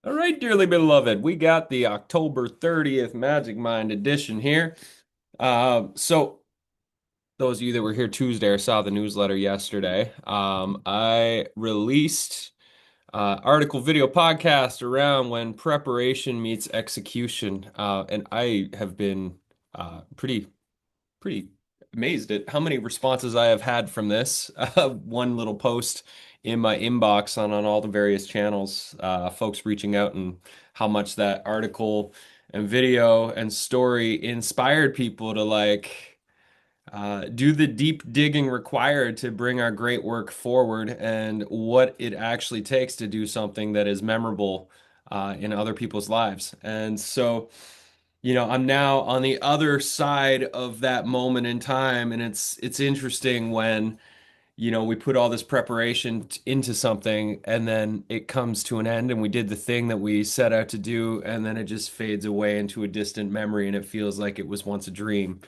All right, dearly beloved, we got the October 30th Magic Mind edition here. So those of you that were here Tuesday or saw the newsletter yesterday, I released article, video, podcast around when preparation meets execution, and I have been pretty amazed at how many responses I have had from this. One little post in my inbox on all the various channels, folks reaching out and how much that article and video and story inspired people to do the deep digging required to bring our great work forward and what it actually takes to do something that is memorable in other people's lives. And so I'm now on the other side of that moment in time, and it's interesting when, we put all this preparation into something and then it comes to an end and we did the thing that we set out to do, and then it just fades away into a distant memory and it feels like it was once a dream.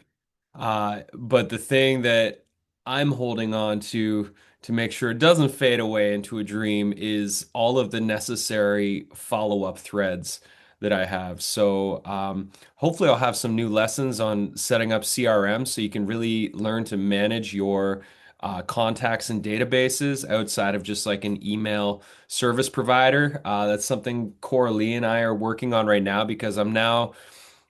But the thing that I'm holding on to make sure it doesn't fade away into a dream is all of the necessary follow-up threads that I have. So hopefully I'll have some new lessons on setting up CRM so you can really learn to manage your contacts and databases outside of just like an email service provider. That's something Coralie and I are working on right now because I'm now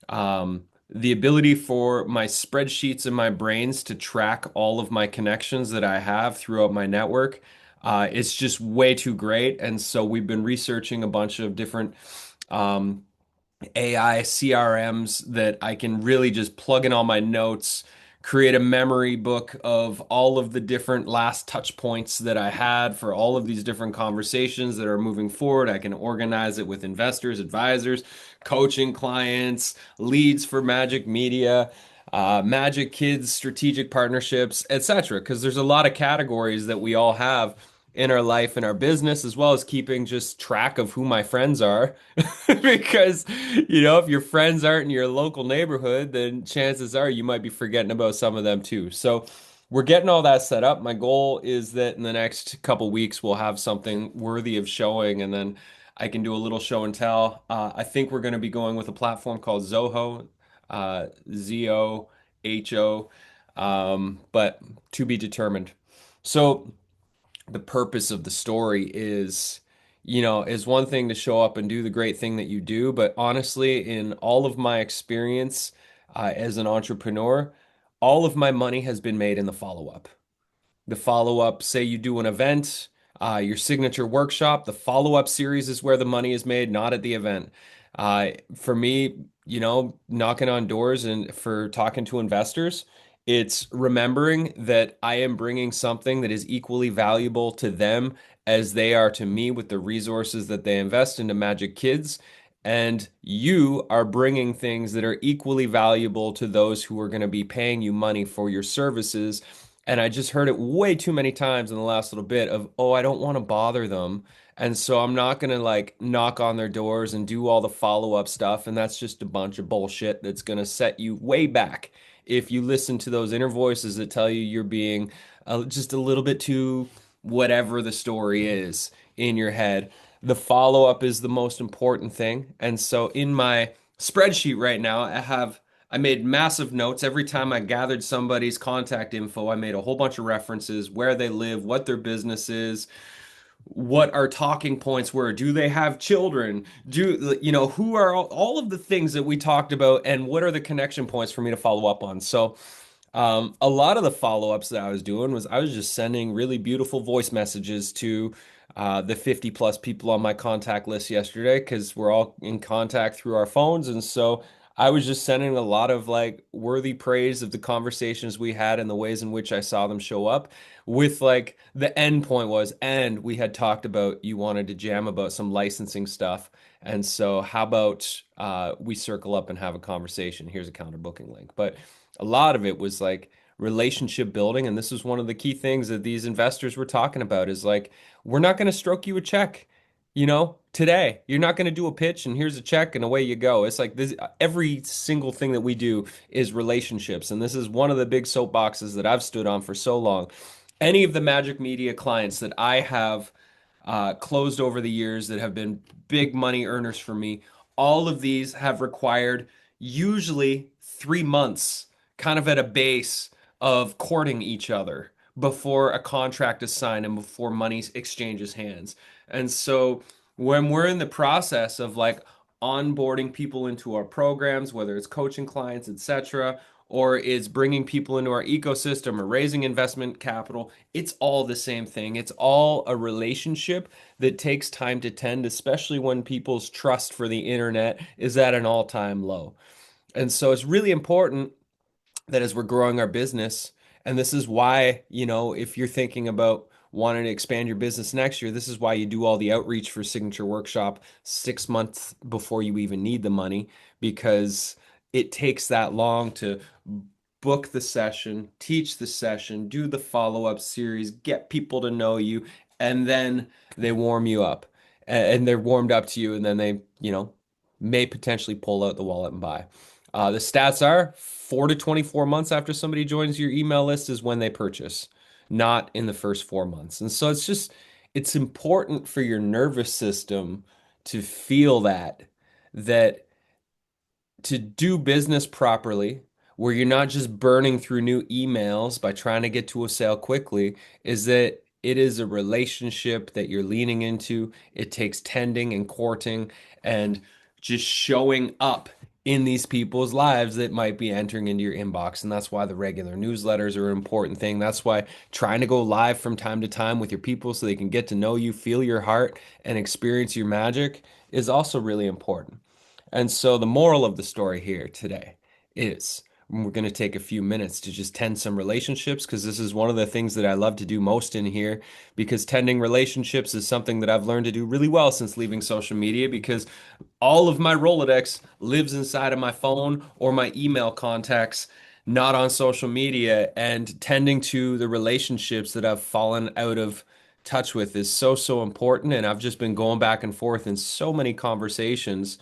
the ability for my spreadsheets and my brains to track all of my connections that I have throughout my network. It's just way too great. And so we've been researching a bunch of different um, AI CRMs that I can really just plug in all my notes, create a memory book of all of the different last touch points that I had for all of these different conversations that are moving forward. I can organize it with investors, advisors, coaching clients, leads for Magic Media, Magic Kids, strategic partnerships, etc. Because there's a lot of categories that we all have in our life and our business, as well as keeping just track of who my friends are. Because, if your friends aren't in your local neighborhood, then chances are you might be forgetting about some of them too. So we're getting all that set up. My goal is that in the next couple weeks, we'll have something worthy of showing, and then I can do a little show and tell. I think we're going to be going with a platform called Zoho, Zoho, but to be determined. So the purpose of the story is one thing to show up and do the great thing that you do, but honestly, in all of my experience as an entrepreneur, all of my money has been made in the follow-up. The follow-up, say you do an event, your signature workshop, the follow-up series is where the money is made, not at the event. For me, knocking on doors and for talking to investors, it's remembering that I am bringing something that is equally valuable to them as they are to me with the resources that they invest into Magic Kids. And you are bringing things that are equally valuable to those who are going to be paying you money for your services. And I just heard it way too many times in the last little bit of, oh, I don't want to bother them. And so I'm not going to like knock on their doors and do all the follow-up stuff. And that's just a bunch of bullshit that's going to set you way back if you listen to those inner voices that tell you you're being just a little bit too whatever the story is in your head. The follow-up is the most important thing. And so in my spreadsheet right now, I made massive notes every time I gathered somebody's contact info. I made a whole bunch of references, where they live, what their business is, what our talking points were. Do they have children? Who are all of the things that we talked about, and what are the connection points for me to follow up on? So, a lot of the follow-ups that I was doing was I was just sending really beautiful voice messages to the 50 plus people on my contact list yesterday because we're all in contact through our phones. And so I was just sending a lot of like worthy praise of the conversations we had and the ways in which I saw them show up. With like the end point was, and we had talked about you wanted to jam about some licensing stuff. And so, how about we circle up and have a conversation? Here's a counter booking link. But a lot of it was like relationship building. And this was one of the key things that these investors were talking about is like, we're not going to stroke you a check, today. You're not going to do a pitch and here's a check and away you go. It's like this, every single thing that we do is relationships. And this is one of the big soapboxes that I've stood on for so long. Any of the Magic Media clients that I have closed over the years that have been big money earners for me. All of these have required usually 3 months, kind of at a base of courting each other before a contract is signed and before money exchanges hands. And so when we're in the process of like onboarding people into our programs, whether it's coaching clients, etc., or it's bringing people into our ecosystem or raising investment capital, it's all the same thing. It's all a relationship that takes time to tend, especially when people's trust for the internet is at an all-time low. And so it's really important that as we're growing our business, and this is why, if you're thinking about wanting to expand your business next year, this is why you do all the outreach for Signature Workshop 6 months before you even need the money, because it takes that long to book the session, teach the session, do the follow-up series, get people to know you, and then they warm you up. And they're warmed up to you, and then they, may potentially pull out the wallet and buy. The stats are 4 to 24 months after somebody joins your email list is when they purchase, not in the first 4 months. And so it's important for your nervous system to feel that to do business properly, where you're not just burning through new emails by trying to get to a sale quickly, is that it is a relationship that you're leaning into. It takes tending and courting and just showing up in these people's lives that might be entering into your inbox. And that's why the regular newsletters are an important thing. That's why trying to go live from time to time with your people so they can get to know you, feel your heart, and experience your magic is also really important. And so the moral of the story here today is we're going to take a few minutes to just tend some relationships, because this is one of the things that I love to do most in here, because tending relationships is something that I've learned to do really well since leaving social media, because all of my Rolodex lives inside of my phone or my email contacts, not on social media. And tending to the relationships that I've fallen out of touch with is so, so important. And I've just been going back and forth in so many conversations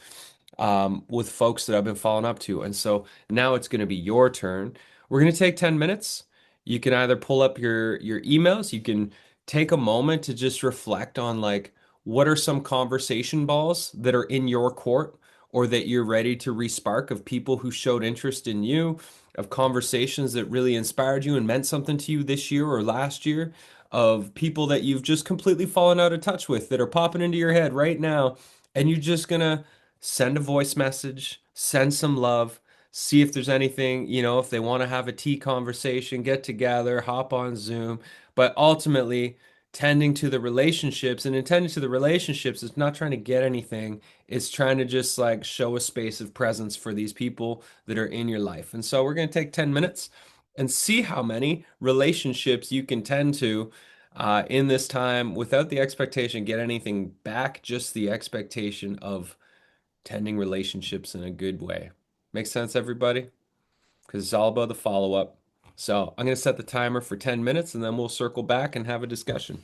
with folks that I've been following up to. And so now it's going to be your turn. We're going to take 10 minutes. You can either pull up your emails, you can take a moment to just reflect on like what are some conversation balls that are in your court or that you're ready to respark of people who showed interest in you, of conversations that really inspired you and meant something to you this year or last year, of people that you've just completely fallen out of touch with that are popping into your head right now. And you're just gonna send a voice message, send some love, see if there's anything, if they want to have a tea conversation, get together, hop on Zoom. But ultimately, tending to the relationships and intending to the relationships is not trying to get anything. It's trying to just like show a space of presence for these people that are in your life. And so we're going to take 10 minutes and see how many relationships you can tend to in this time without the expectation get anything back, just the expectation of tending relationships in a good way. Make sense, everybody? Because it's all about the follow up. So I'm going to set the timer for 10 minutes and then we'll circle back and have a discussion.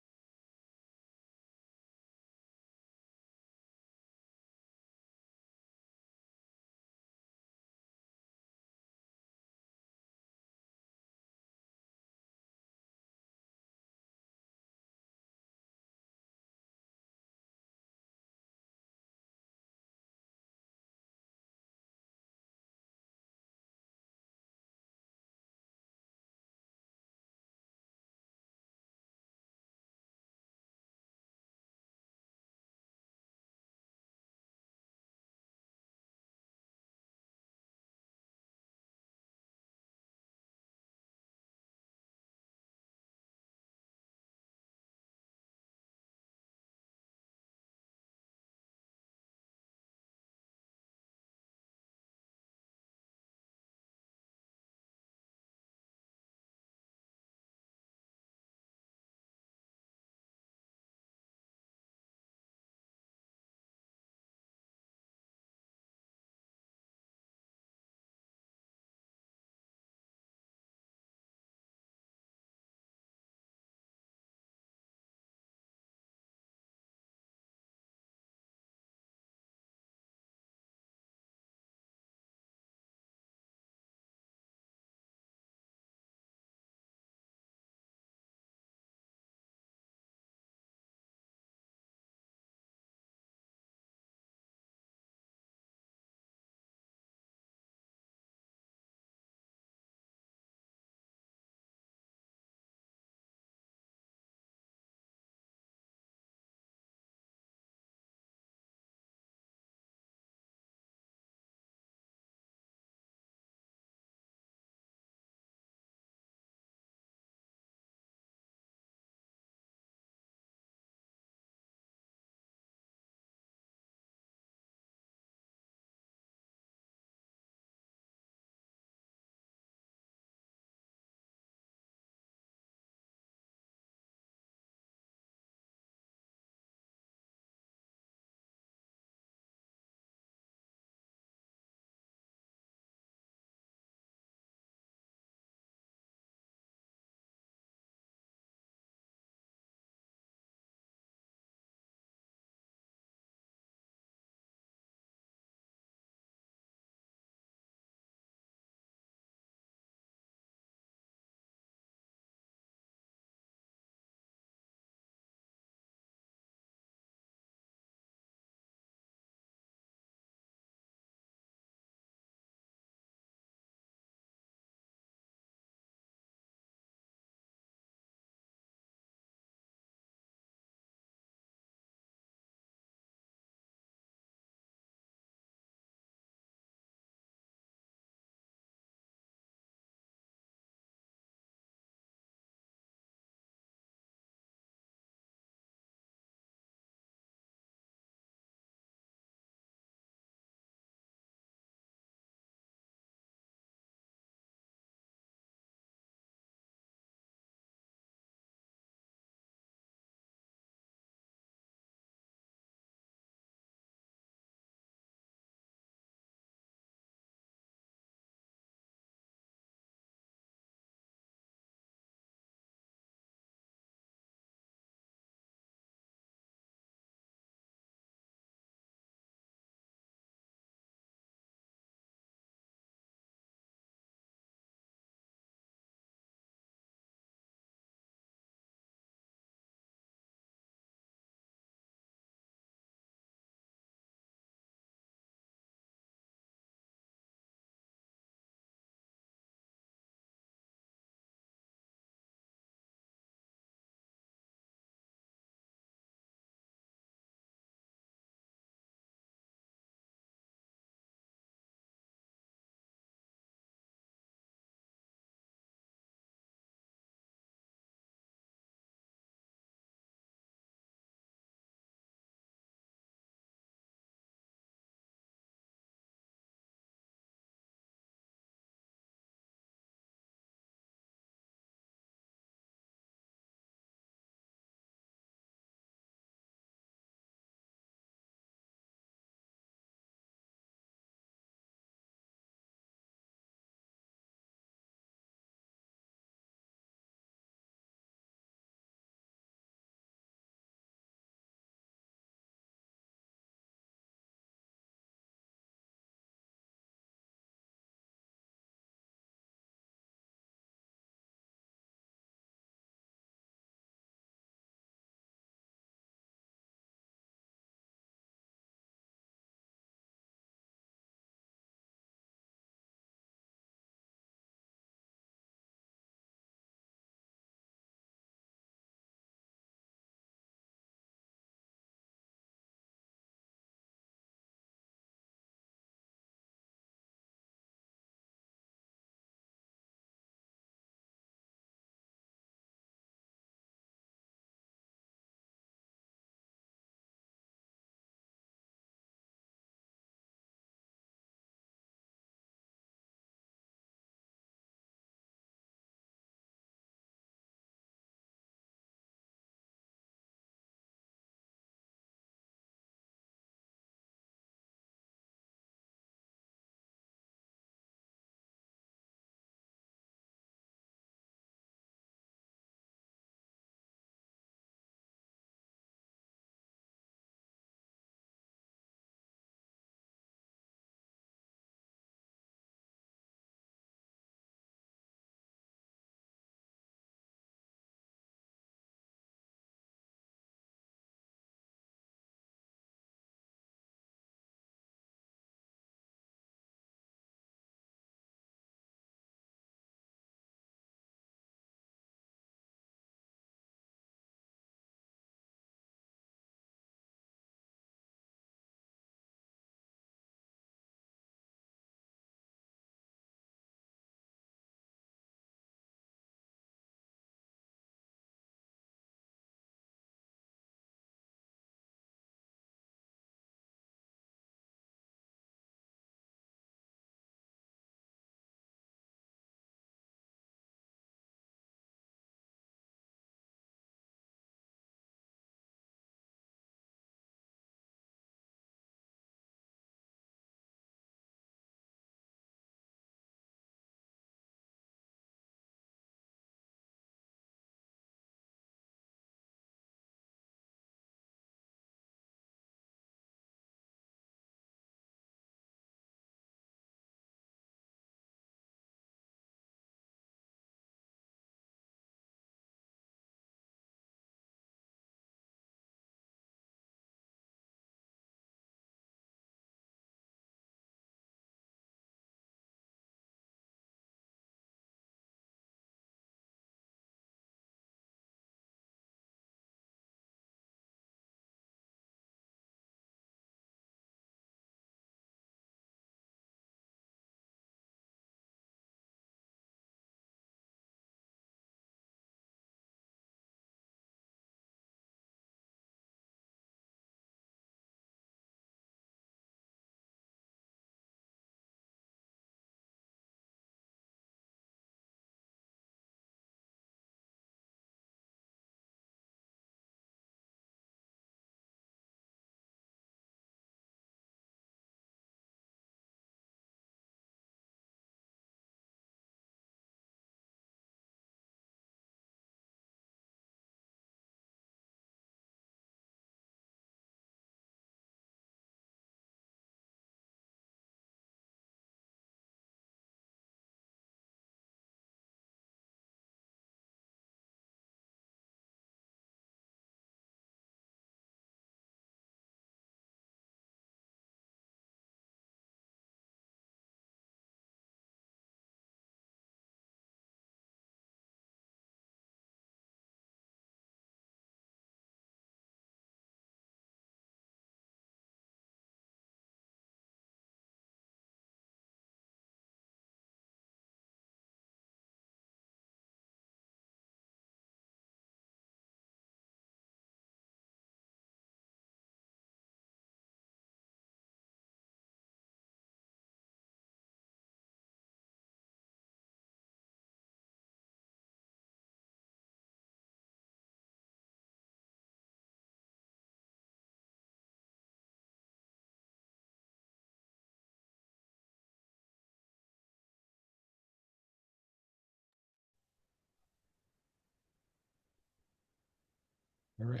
All right.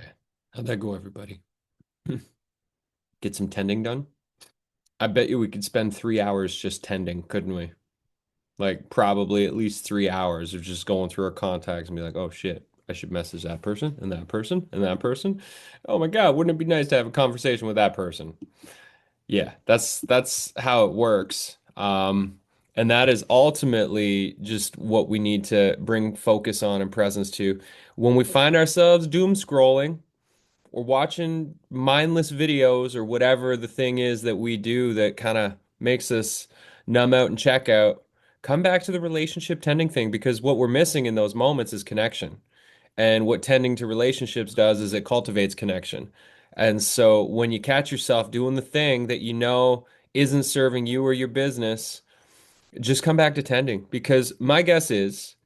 How'd that go, everybody? Get some tending done? I bet you we could spend 3 hours just tending, couldn't we? Like probably at least 3 hours of just going through our contacts and be like, oh shit, I should message that person and that person and that person. Oh my God, wouldn't it be nice to have a conversation with that person? Yeah, that's how it works. And that is ultimately just what we need to bring focus on and presence to. When we find ourselves doom scrolling or watching mindless videos or whatever the thing is that we do that kind of makes us numb out and check out, come back to the relationship tending thing because what we're missing in those moments is connection. And what tending to relationships does is it cultivates connection. And so when you catch yourself doing the thing that you know isn't serving you or your business, just come back to tending because my guess is,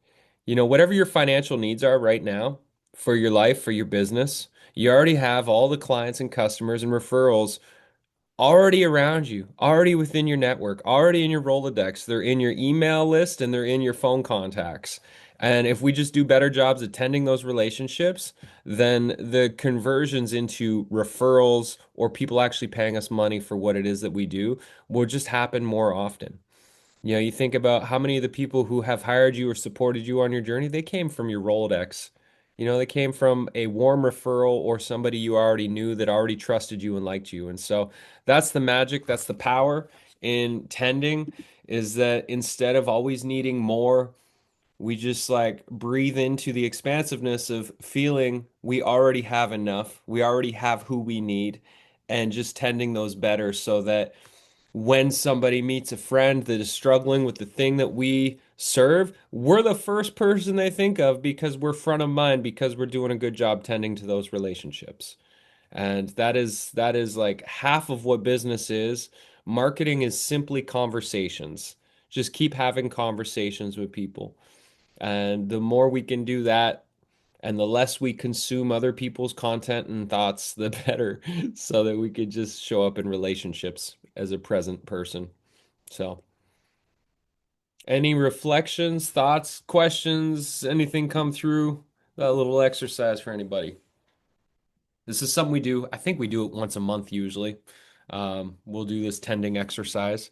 whatever your financial needs are right now for your life, for your business, you already have all the clients and customers and referrals already around you, already within your network, already in your Rolodex. They're in your email list and they're in your phone contacts. And if we just do better jobs attending those relationships, then the conversions into referrals or people actually paying us money for what it is that we do will just happen more often. You think about how many of the people who have hired you or supported you on your journey, they came from your Rolodex. They came from a warm referral or somebody you already knew that already trusted you and liked you. And so that's the magic, that's the power in tending, is that instead of always needing more, we just like breathe into the expansiveness of feeling we already have enough, we already have who we need, and just tending those better so that when somebody meets a friend that is struggling with the thing that we serve, we're the first person they think of because we're front of mind because we're doing a good job tending to those relationships. And that is like half of what business is. Marketing is simply conversations. Just keep having conversations with people. And the more we can do that, and the less we consume other people's content and thoughts, the better, so that we could just show up in relationships as a present person. So, any reflections, thoughts, questions, anything come through that little exercise for anybody? This is something we do. I think we do it once a month usually. We'll do this tending exercise.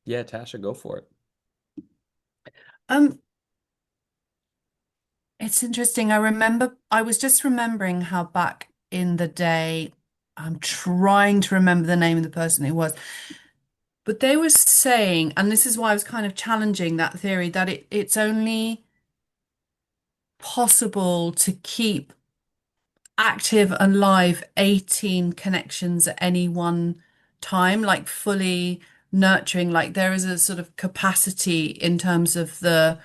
Yeah, Tasha, go for it. Um, it's interesting. I was just remembering how back in the day, I'm trying to remember the name of the person it was, but they were saying, and this is why I was kind of challenging that theory, that it's only possible to keep active and live 18 connections at any one time, like fully nurturing. Like there is a sort of capacity in terms of the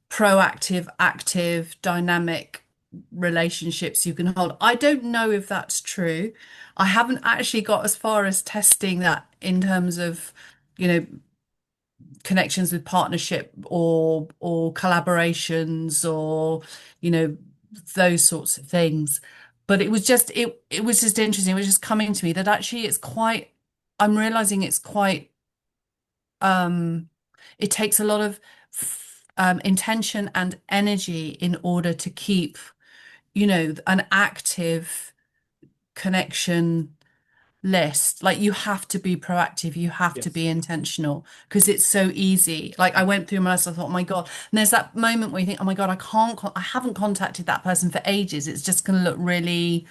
proactive, active, dynamic relationships you can hold. I don't know if that's true. I haven't actually got as far as testing that in terms of, you know, connections with partnership or collaborations or, you know, those sorts of things. But it was just interesting. It was just coming to me that actually I'm realizing it's quite um it takes a lot of intention and energy in order to keep, an active connection list. Like you have to be proactive, you have to Yes. be intentional because it's so easy. Like I went through my list, I thought, oh my God. And there's that moment where you think, oh my God, I haven't contacted that person for ages. It's just going to look really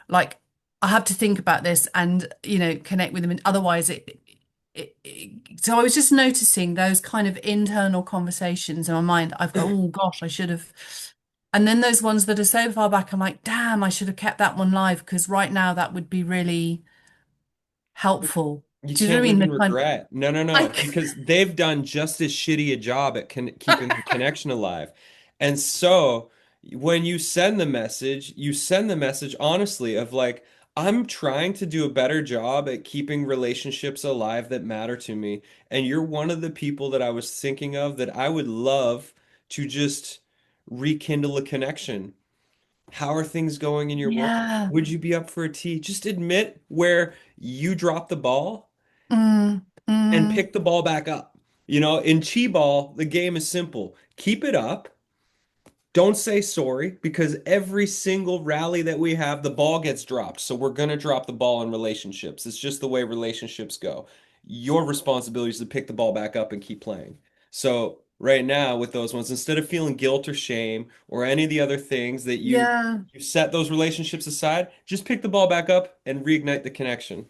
like I have to think about this and, connect with them. And otherwise so I was just noticing those kind of internal conversations in my mind. I've got, oh gosh, I should have. And then those ones that are so far back, I'm like, damn, I should have kept that one live because right now that would be really helpful. You Do you know can't what I mean? live The in kind regret. No, no, no, like because they've done just as shitty a job at keeping the connection alive. And so when you send the message honestly of like, I'm trying to do a better job at keeping relationships alive that matter to me. And you're one of the people that I was thinking of that I would love to just rekindle a connection. How are things going in your world? yeah. Would you be up for a tea? Just admit where you dropped the ball Mm, and mm, pick the ball back up. In Chi Ball, the game is simple. Keep it up. Don't say sorry because every single rally that we have, the ball gets dropped. So we're going to drop the ball in relationships. It's just the way relationships go. Your responsibility is to pick the ball back up and keep playing. So right now with those ones, instead of feeling guilt or shame or any of the other things that Yeah. you set those relationships aside, just pick the ball back up and reignite the connection.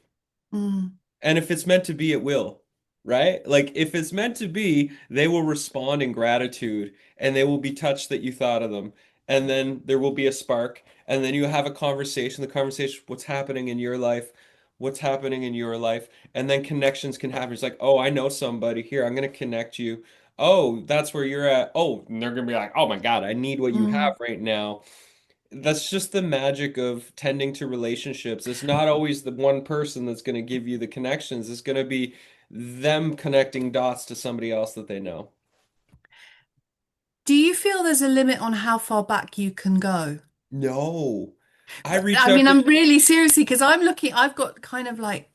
Mm, And if it's meant to be, it will, right? Like if it's meant to be, they will respond in gratitude and they will be touched that you thought of them. And then there will be a spark. And then you have a conversation, the conversation, what's happening in your life? What's happening in your life? And then connections can happen. It's like, oh, I know somebody here. I'm going to connect you. Oh, that's where you're at. Oh, and they're going to be like, oh my God, I need what you have mm. right now. That's just the magic of tending to relationships. It's not always the one person that's going to give you the connections. It's going to be them connecting dots to somebody else that they know. Do you feel there's a limit on how far back you can go? No. I reach I out mean, to I'm really seriously because I'm looking, I've got kind of like,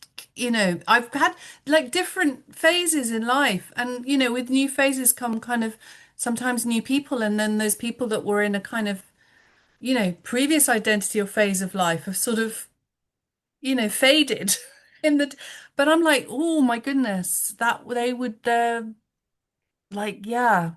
I've had like different phases in life. And, with new phases come kind of sometimes new people. And then there's people that were in a kind of, previous identity or phase of life have sort of, faded in the, but I'm like, oh my goodness, that they would, like, yeah,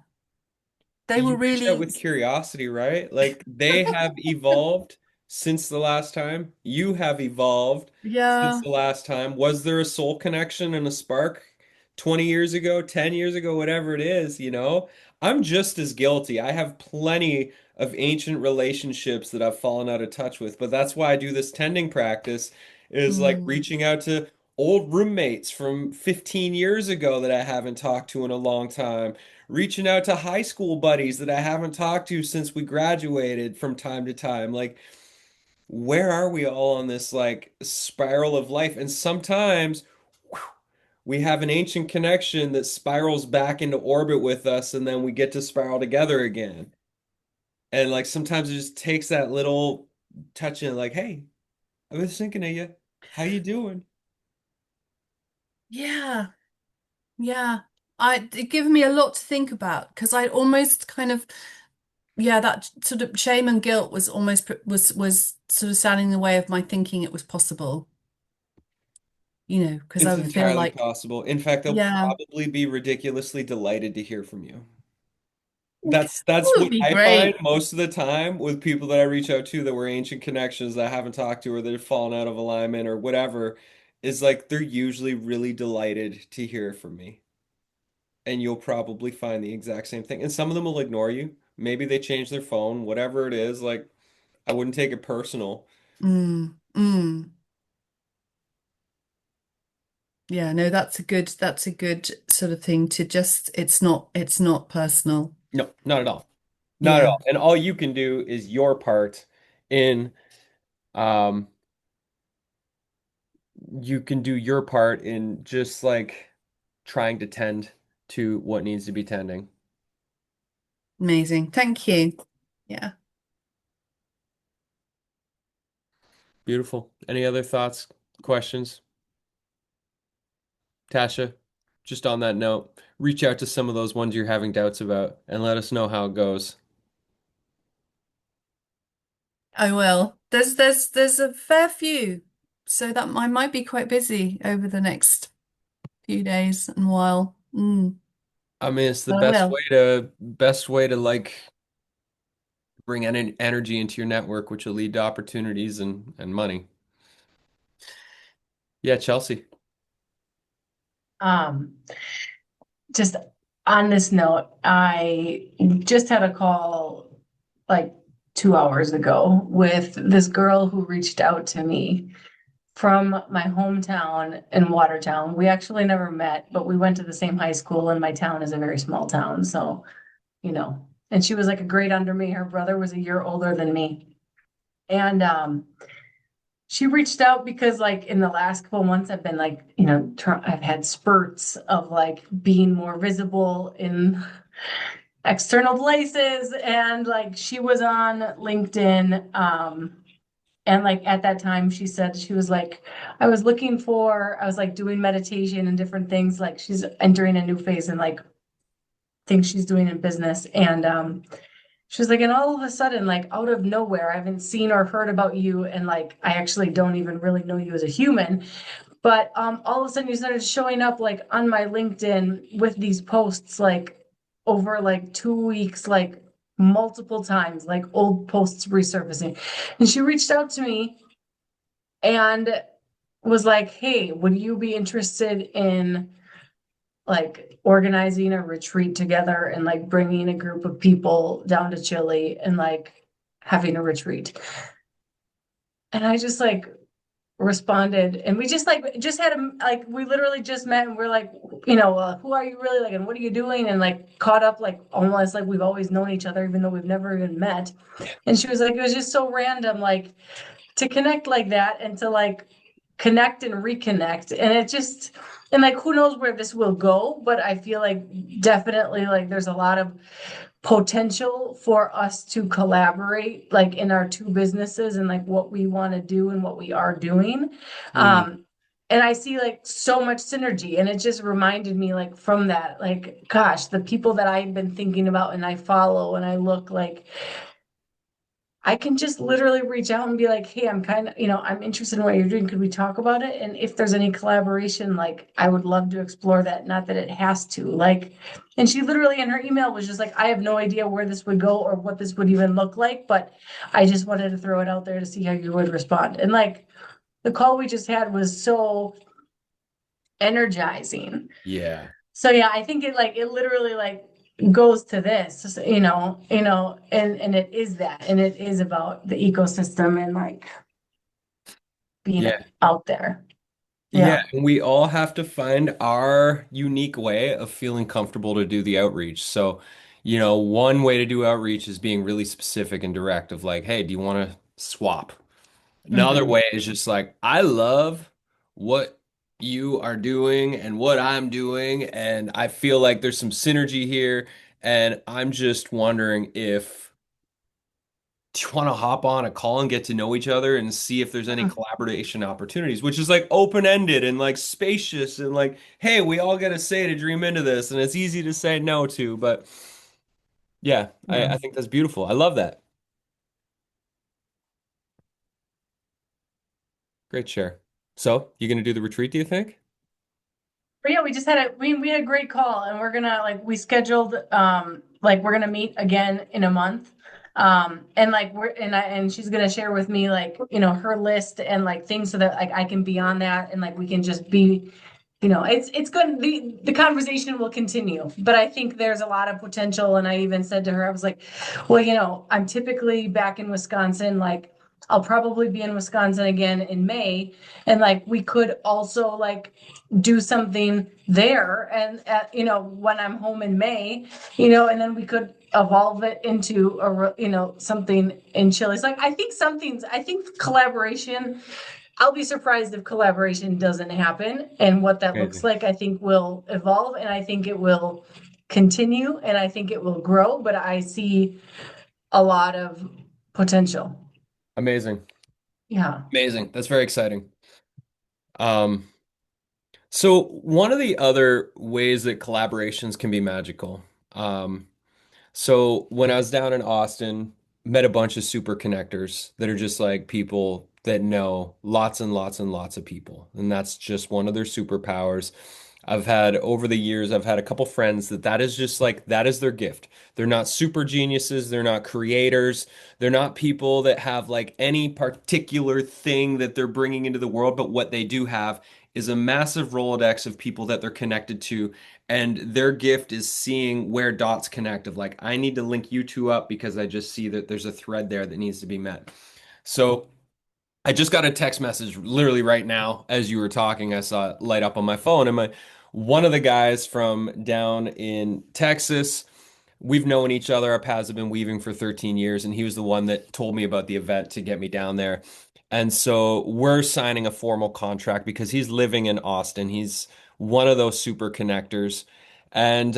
they were you reach out really, with curiosity, right? Like they have evolved since the last time. You have evolved since yeah. the last time. Was there a soul connection and a spark 20 years ago, 10 years ago, whatever it is? I'm just as guilty. I have plenty of ancient relationships that I've fallen out of touch with, but that's why I do this tending practice is like Mm, reaching out to old roommates from 15 years ago that I haven't talked to in a long time, reaching out to high school buddies that I haven't talked to since we graduated from time to time. Like, where are we all on this like spiral of life? And sometimes whew, we have an ancient connection that spirals back into orbit with us, and then we get to spiral together again. And like sometimes it just takes that little touch in, like, hey, I was thinking of you. How you doing? yeah. Yeah. It given me a lot to think about because I almost kind of, yeah, that sort of shame and guilt was almost was sort of standing in the way of my thinking it was possible, because I It's would feel entirely like, possible. In fact, they'll yeah, probably be ridiculously delighted to hear from you. that That's would what be I find great. most of the time with people that I reach out to that were ancient connections that I haven't talked to or that have fallen out of alignment or whatever, is like they're usually really delighted to hear from me. And you'll probably find the exact same thing. And some of them will ignore you. Maybe they change their phone, whatever it is. Like, I wouldn't take it personal. Mm, mm. Yeah, no, that's a good sort of thing to just it's not personal. No, not at all. Not at Yeah, all. And all you can do is your part in um you can do your part in just like trying to tend to what needs to be tending. amazing. Thank you. Yeah. Beautiful. Any other thoughts, questions? Tasha, just on that note, reach out to some of those ones you're having doubts about and let us know how it goes. I will. There's a fair few, so that I might be quite busy over the next few days and while. I mean, it's the But I will. best way to like bring energy into your network, which will lead to opportunities and money. Yeah, Chelsea. Um, just on this note, I just had a call like 2 hours ago with this girl who reached out to me from my hometown in Watertown. We actually never met, but we went to the same high school, and my town is a very small town. So, and she was like a grade under me. Her brother was a year older than me. And she reached out because like in the last couple months I've been like, I've had spurts of like being more visible in external places, and like she was on LinkedIn, And like at that time, she said she was like, I was like doing meditation and different things. Like she's entering a new phase and like things she's doing in business. And she was like, and all of a sudden, like out of nowhere, I haven't seen or heard about you. And like, I actually don't even really know you as a human. But all of a sudden, you started showing up like on my LinkedIn with these posts, like over like 2 weeks, like multiple times, like old posts resurfacing. And she reached out to me and was like, hey, would you be interested in like organizing a retreat together and like bringing a group of people down to Chile and like having a retreat? And I just like responded and we just like just had a like we literally just met and we're like who are you really like and what are you doing and like caught up like almost like we've always known each other even though we've never even met. And she was like, it was just so random like to connect like that and to like connect and reconnect. And it just, and like, who knows where this will go, but I feel like definitely like there's a lot of potential for us to collaborate like in our two businesses and like what we want to do and what we are doing. Mm, And I see like so much synergy. And it just reminded me like from that, like, gosh, the people that I've been thinking about and I follow and I look like I can just literally reach out and be like, hey, I'm kind of, I'm interested in what you're doing. Could we talk about it? And if there's any collaboration, like, I would love to explore that. Not that it has to. Like, and she literally in her email was just like, I have no idea where this would go or what this would even look like, but I just wanted to throw it out there to see how you would respond. And like, the call we just had was so energizing. yeah. So yeah, I think it literally like goes to this, and it is that, and it is about the ecosystem and like being Yeah. out there. Yeah, Yeah. and we all have to find our unique way of feeling comfortable to do the outreach. So, one way to do outreach is being really specific and direct of like, hey, do you want to swap? Another Hmm. way is just like, I love what you are doing and what I'm doing, and I feel like there's some synergy here, and I'm just wondering if do you want to hop on a call and get to know each other and see if there's any collaboration opportunities, which is like open-ended and like spacious and like, hey, we all get a say to dream into this, and it's easy to say no to, but yeah, I, Yeah. I think that's beautiful. I love that. Great share. So, you gonna do the retreat, do you think? But yeah, we just had we had a great call and we're gonna like we scheduled like we're gonna meet again in a month. And like and she's gonna share with me like, her list and like things so that like I can be on that and like we can just be, it's good. The conversation will continue, but I think there's a lot of potential. And I even said to her, I was like, well, I'm typically back in Wisconsin, like I'll probably be in Wisconsin again in May. And like we could also like do something there and when I'm home in May, and then we could evolve it into something in Chile. It's like I think collaboration, I'll be surprised if collaboration doesn't happen, and what that looks Amazing. like I think will evolve and I think it will continue and I think it will grow, but I see a lot of potential. Amazing. Yeah. Amazing. That's very exciting. Um, so one of the other ways that collaborations can be magical. Um, So when I was down in Austin, met a bunch of super connectors that are just like people that know lots and lots and lots of people. And that's just one of their superpowers. I've had over the years, I've had a couple friends that is just like that is their gift. They're not super geniuses, they're not creators, they're not people that have like any particular thing that they're bringing into the world, but what they do have is a massive Rolodex of people that they're connected to, and their gift is seeing where dots connect of like, I need to link you two up because I just see that there's a thread there that needs to be met. So I just got a text message literally right now as you were talking. I saw it light up on my phone, and my one of the guys from down in Texas, we've known each other. Our paths have been weaving for 13 years, and he was the one that told me about the event to get me down there. And so we're signing a formal contract because he's living in Austin. He's one of those super connectors. And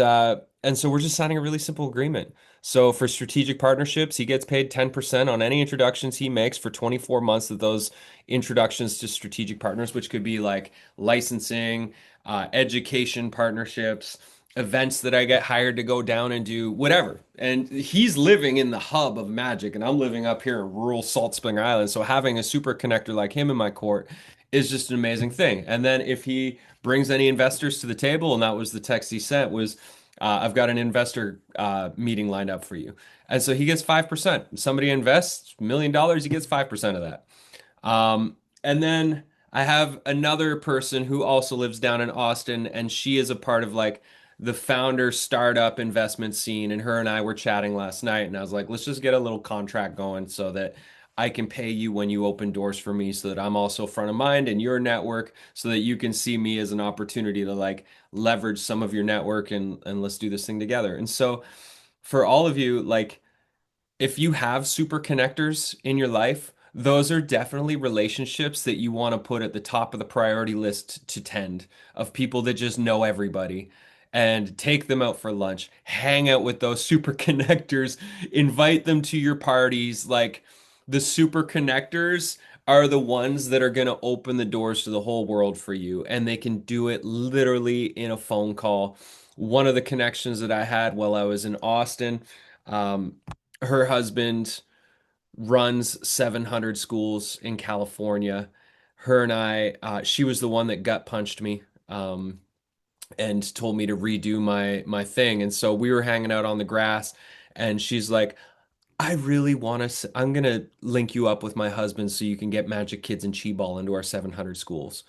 And so we're just signing a really simple agreement. So for strategic partnerships, he gets paid 10% on any introductions he makes for 24 months of those introductions to strategic partners, which could be like licensing, education partnerships, events that I get hired to go down and do, whatever. And he's living in the hub of magic, and I'm living up here in rural Salt Spring Island. So having a super connector like him in my court is just an amazing thing. And then if he brings any investors to the table, and that was the text he sent was, I've got an investor meeting lined up for you. And so he gets 5%. If somebody invests $1 million, he gets 5% of that. And then I have another person who also lives down in Austin, and she is a part of like the founder startup investment scene. And her and I were chatting last night, and I was like, let's just get a little contract going so that I can pay you when you open doors for me, so that I'm also front of mind in your network, so that you can see me as an opportunity to like leverage some of your network and let's do this thing together. And so for all of you, like if you have super connectors in your life, those are definitely relationships that you want to put at the top of the priority list to tend, of people that just know everybody, and take them out for lunch, hang out with those super connectors, invite them to your parties. Like the super connectors are the ones that are going to open the doors to the whole world for you, and they can do it literally in a phone call. One of the connections that I had while I was in Austin, um, her husband runs 700 schools in California. Her and she was the one that gut punched me, and told me to redo my thing. And so we were hanging out on the grass, and she's like, I really want to, I'm gonna link you up with my husband so you can get Magic Kids and Chi Ball into our 700 schools.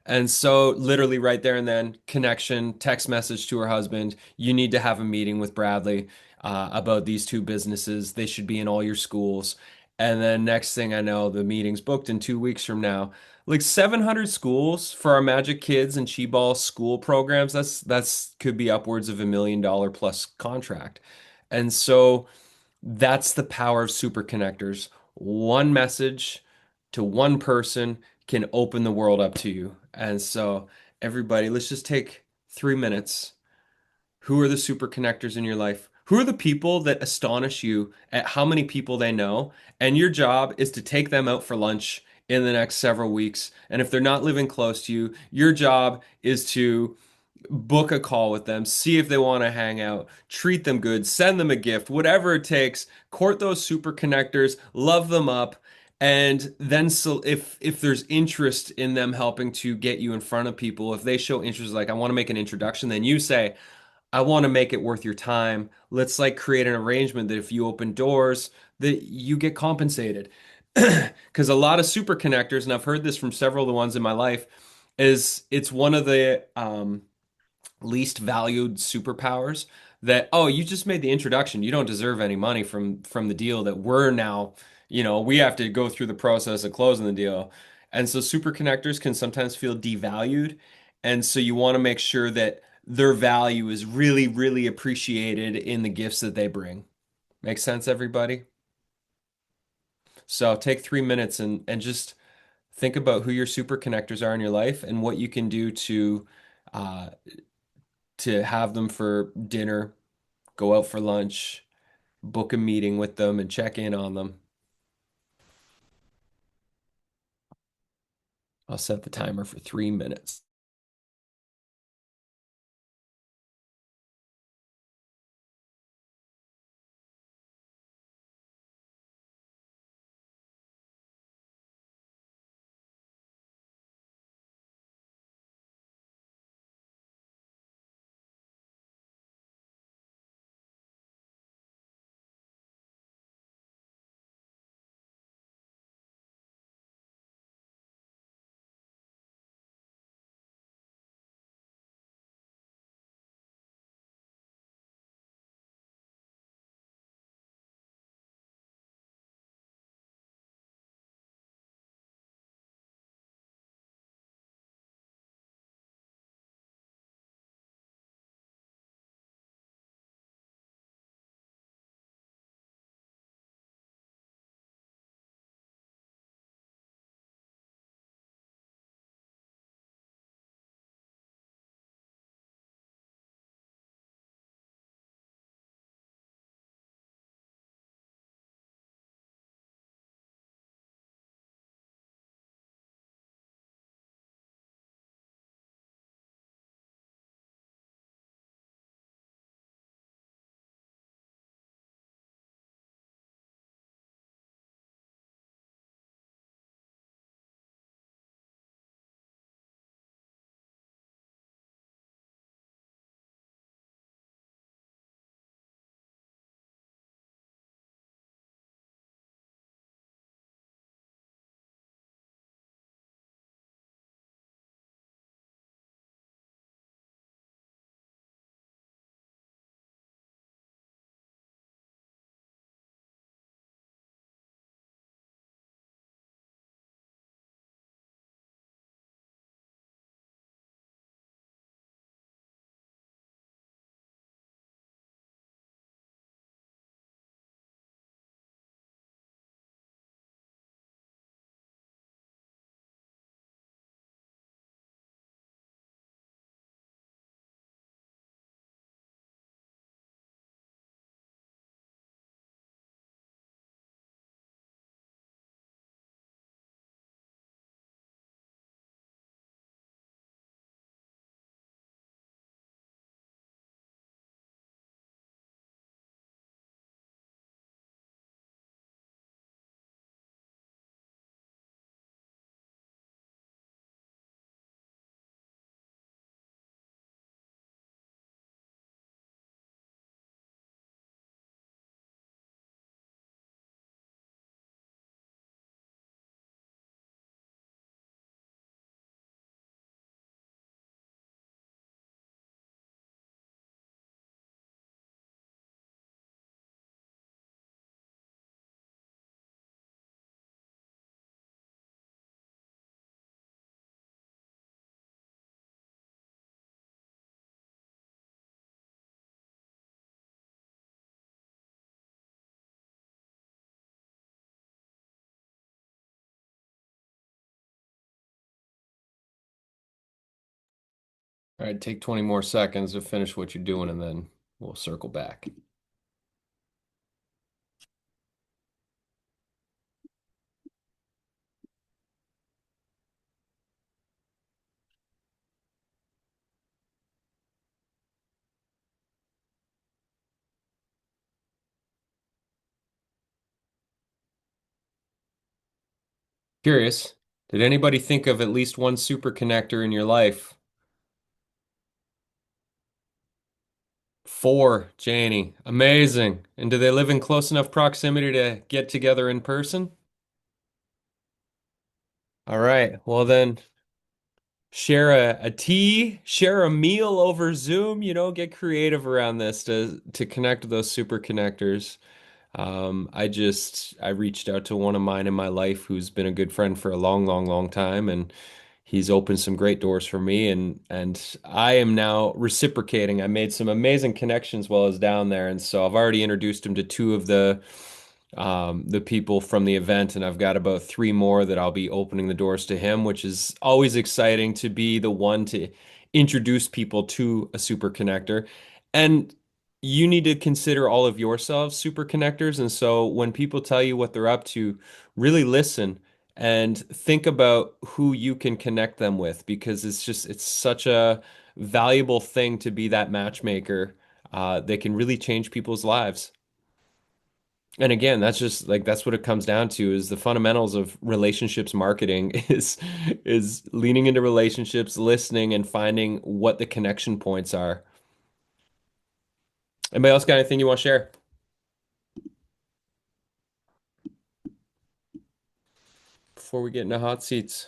And so, literally, right there and then, connection, text message to her husband. You need to have a meeting with Bradley about these two businesses. They should be in all your schools. And then, next thing I know, the meeting's booked in 2 weeks from now. Like 700 schools for our Magic Kids and Chi Ball school programs. That's could be upwards of $1 million plus contract. And so, that's the power of super connectors. One message to one person can open the world up to you. And so, everybody, let's just take 3 minutes. Who are the super connectors in your life? Who are the people that astonish you at how many people they know? And your job is to take them out for lunch in the next several weeks. And if they're not living close to you, your job is to book a call with them, see if they want to hang out, treat them good, send them a gift, whatever it takes, court those super connectors, love them up, and then so if there's interest in them helping to get you in front of people, if they show interest, like I want to make an introduction, then you say, I want to make it worth your time. Let's like create an arrangement that if you open doors, that you get compensated. Because a lot of super connectors, and I've heard this from several of the ones in my life, is it's one of the least valued superpowers, that oh, you just made the introduction, you don't deserve any money from the deal that we're now, we have to go through the process of closing the deal. And so super connectors can sometimes feel devalued, and so you want to make sure that their value is really really appreciated in the gifts that they bring. Make sense, everybody? So take 3 minutes and just think about who your super connectors are in your life, and what you can do uh, to have them for dinner, go out for lunch, book a meeting with them, and check in on them. I'll set the timer for 3 minutes. All right, take 20 more seconds to finish what you're doing, and then we'll circle back. Curious, did anybody think of at least one super connector in your life? Four, Janie. Amazing. And do they live in close enough proximity to get together in person? All right. Well, then share a tea, share a meal over Zoom, get creative around this to connect with those super connectors. I reached out to one of mine in my life who's been a good friend for a long, long, long time, and he's opened some great doors for me, and I am now reciprocating. I made some amazing connections while I was down there, and so I've already introduced him to two of the people from the event, and I've got about three more that I'll be opening the doors to him, which is always exciting to be the one to introduce people to a super connector. And you need to consider all of yourselves super connectors. And so when people tell you what they're up to, really listen and think about who you can connect them with because it's such a valuable thing to be that matchmaker that can really change people's lives. And again, that's just like that's what it comes down to is the fundamentals of relationships marketing is leaning into relationships, listening, and finding what the connection points are. Anybody else got anything you want to share before we get into hot seats?